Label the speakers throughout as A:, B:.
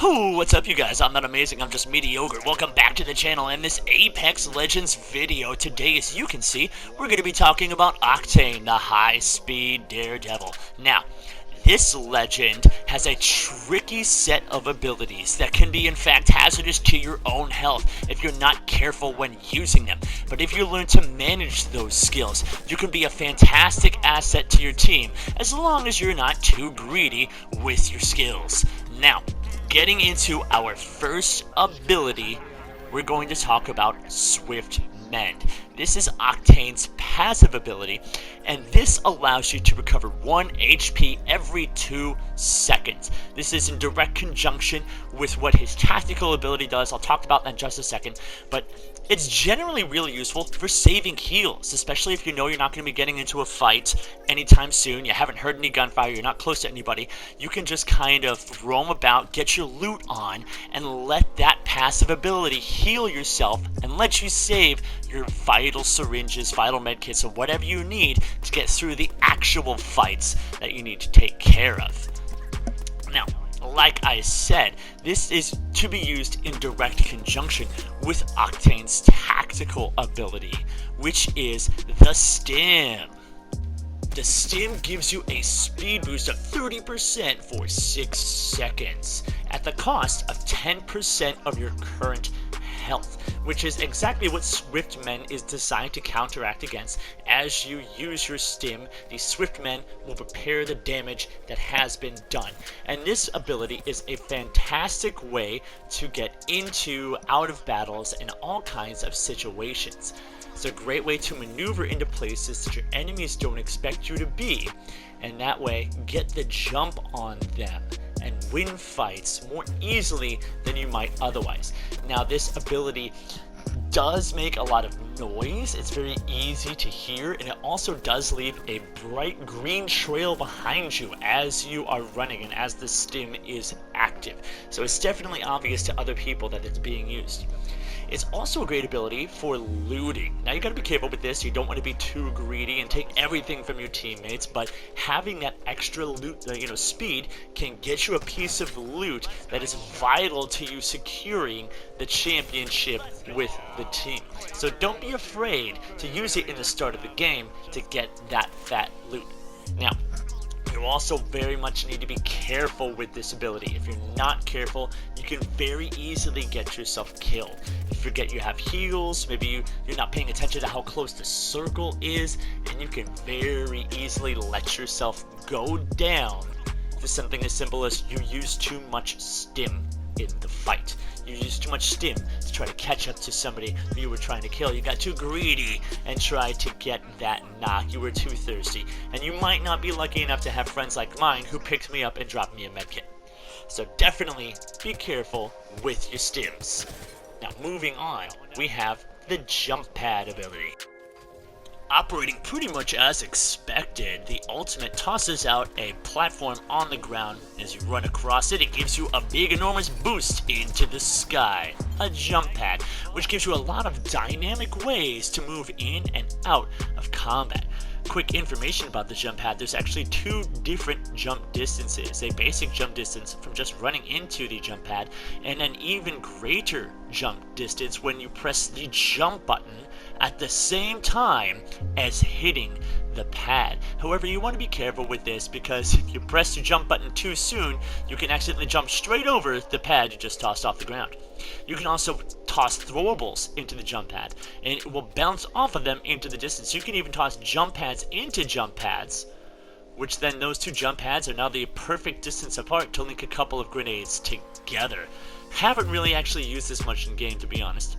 A: Oh, what's up you guys? I'm not amazing, I'm just mediocre. Welcome back to the channel. In this Apex Legends video today, as you can see, we're going to be talking about Octane, the High-Speed Daredevil. Now, this legend has a tricky set of abilities that can be in fact hazardous to your own health if you're not careful when using them. But if you learn to manage those skills, you can be a fantastic asset to your team as long as you're not too greedy with your skills. Now, getting into our first ability, we're going to talk about Swift Mend. This is Octane's passive ability, and this allows you to recover 1 HP every 2 seconds. This is in direct conjunction with what his tactical ability does. I'll talk about that in just a second, but it's generally really useful for saving heals, especially if you know you're not going to be getting into a fight anytime soon, you haven't heard any gunfire, you're not close to anybody. You can just kind of roam about, get your loot on, and let that passive ability heal yourself and let you save your vital syringes, vital medkits, or whatever you need to get through the actual fights that you need to take care of. Now, like I said, this is to be used in direct conjunction with Octane's tactical ability, which is the Stim. The Stim gives you a speed boost of 30% for 6 seconds, at the cost of 10% of your current health, which is exactly what Swift Mend is designed to counteract against. As you use your Stim, the Swift Mend will repair the damage that has been done. And this ability is a fantastic way to get into, out of battles, and all kinds of situations. It's a great way to maneuver into places that your enemies don't expect you to be, and that way get the jump on them and win fights more easily than you might otherwise. Now, this ability does make a lot of noise, it's very easy to hear, and it also does leave a bright green trail behind you as you are running and as the Stim is active. So it's definitely obvious to other people that it's being used. It's also a great ability for looting. Now, you gotta be careful with this. You don't want to be too greedy and take everything from your teammates, but having that extra loot, speed can get you a piece of loot that is vital to you securing the championship with the team. So don't be afraid to use it in the start of the game to get that fat loot. Now, you also very much need to be careful with this ability. If you're not careful, you can very easily get yourself killed. You forget you have heals, maybe you're not paying attention to how close the circle is, and you can very easily let yourself go down for something as simple as you use too much Stim in the fight. You used too much Stim to try to catch up to somebody who you were trying to kill. You got too greedy and tried to get that knock. You were too thirsty. And you might not be lucky enough to have friends like mine who picked me up and dropped me a medkit. So definitely be careful with your Stims. Now, moving on, we have the jump pad ability. Operating pretty much as expected, the ultimate tosses out a platform on the ground. As you run across it, it gives you a big enormous boost into the sky. A jump pad, which gives you a lot of dynamic ways to move in and out of combat. Quick information about the jump pad: there's actually 2 different jump distances. A basic jump distance from just running into the jump pad, and an even greater jump distance when you press the jump button at the same time as hitting the pad. However, you want to be careful with this, because if you press the jump button too soon, you can accidentally jump straight over the pad you just tossed off the ground. You can also toss throwables into the jump pad, and it will bounce off of them into the distance. You can even toss jump pads into jump pads, which then those 2 jump pads are now the perfect distance apart to link a couple of grenades together. Haven't really actually used this much in game, to be honest.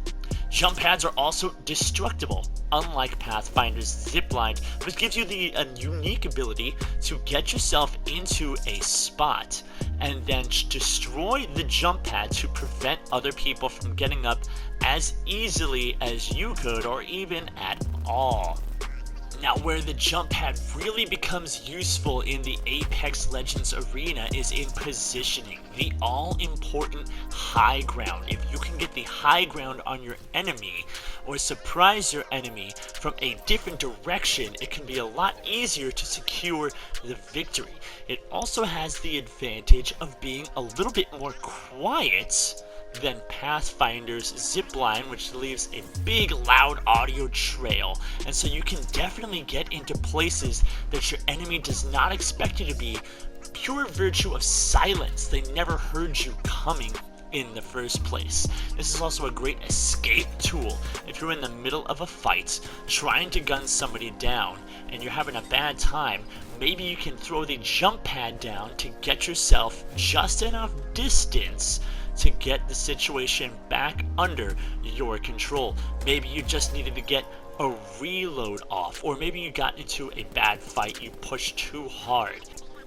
A: Jump pads are also destructible, unlike Pathfinder's zipline, which gives you the unique ability to get yourself into a spot and then destroy the jump pad to prevent other people from getting up as easily as you could, or even at all. Now, where the jump pad really becomes useful in the Apex Legends arena is in positioning, the all-important high ground. If you can get the high ground on your enemy or surprise your enemy from a different direction, it can be a lot easier to secure the victory. It also has the advantage of being a little bit more quiet than Pathfinder's zipline, which leaves a big loud audio trail, and so you can definitely get into places that your enemy does not expect you to be, pure virtue of silence. They never heard you coming in the first place. This is also a great escape tool if you're in the middle of a fight trying to gun somebody down and you're having a bad time. Maybe you can throw the jump pad down to get yourself just enough distance to get the situation back under your control. Maybe you just needed to get a reload off, or maybe you got into a bad fight, you pushed too hard.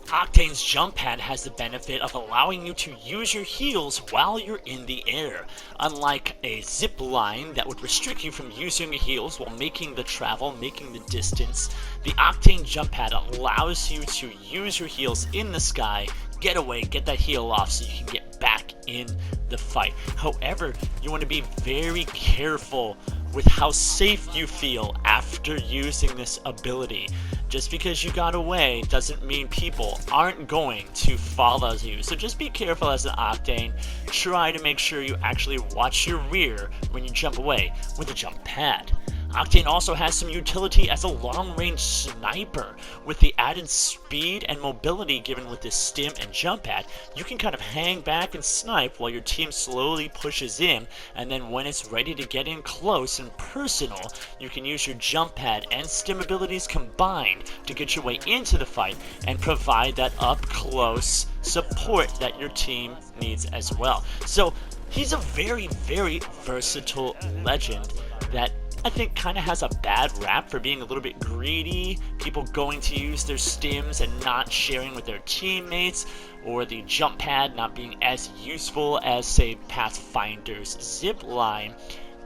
A: Octane's jump pad has the benefit of allowing you to use your heals while you're in the air. Unlike a zip line that would restrict you from using your heals while making the travel, making the distance, the Octane jump pad allows you to use your heals in the sky, get away, get that heal off so you can get back in the fight. However, you want to be very careful with how safe you feel after using this ability. Just because you got away doesn't mean people aren't going to follow you. So just be careful as an Octane. Try to make sure you actually watch your rear when you jump away with a jump pad. Octane also has some utility as a long-range sniper. With the added speed and mobility given with this stim and jump pad, you can kind of hang back and snipe while your team slowly pushes in, and then when it's ready to get in close and personal, you can use your jump pad and stim abilities combined to get your way into the fight and provide that up-close support that your team needs as well. So he's a very, very versatile legend that I think kind of has a bad rap for being a little bit greedy, people going to use their stims and not sharing with their teammates, or the jump pad not being as useful as, say, Pathfinder's zip line.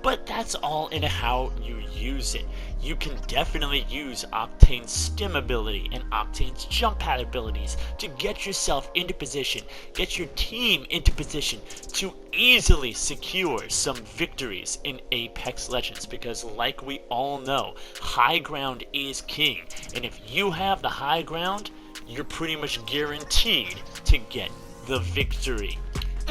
A: But that's all in how you use it. You can definitely use Octane's stim ability and Octane's jump pad abilities to get yourself into position, get your team into position to easily secure some victories in Apex Legends, because like we all know, high ground is king, and if you have the high ground, you're pretty much guaranteed to get the victory.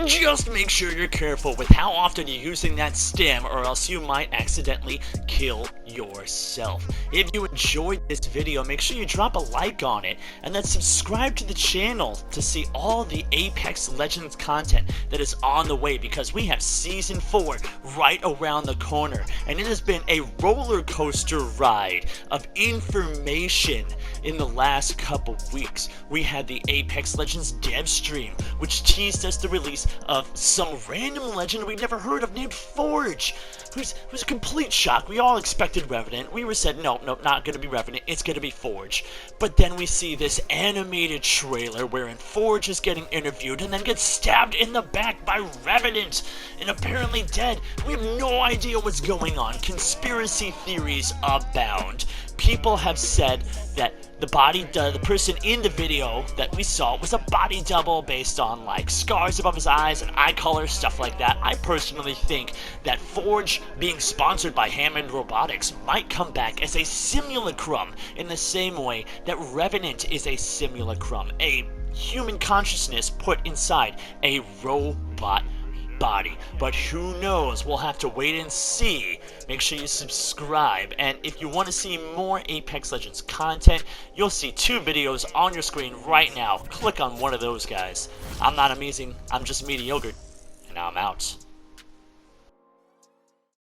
A: Just make sure you're careful with how often you're using that stim, or else you might accidentally kill yourself. If you enjoyed this video, make sure you drop a like on it, and then subscribe to the channel to see all the Apex Legends content that is on the way, because we have Season 4 right around the corner, and it has been a roller coaster ride of information in the last couple weeks. We had the Apex Legends dev stream, which teased us the release of some random legend we'd never heard of named Forge, who's a complete shock. We all expected Revenant. We were said, no, not gonna be Revenant, it's gonna be Forge. But then we see this animated trailer wherein Forge is getting interviewed and then gets stabbed in the back by Revenant and apparently dead. We have no idea what's going on. Conspiracy theories abound. People have said that the person in the video that we saw was a body double based on like scars above his eyes and eye color, stuff like that. I personally think that Forge, being sponsored by Hammond Robotics, might come back as a simulacrum in the same way that Revenant is a simulacrum, a human consciousness put inside a robot body. But who knows? We'll have to wait and see. Make sure you subscribe, and if you want to see more Apex Legends content, you'll see 2 videos on your screen right now. Click on one of those guys. I'm not amazing, I'm just mediocre, and now I'm out.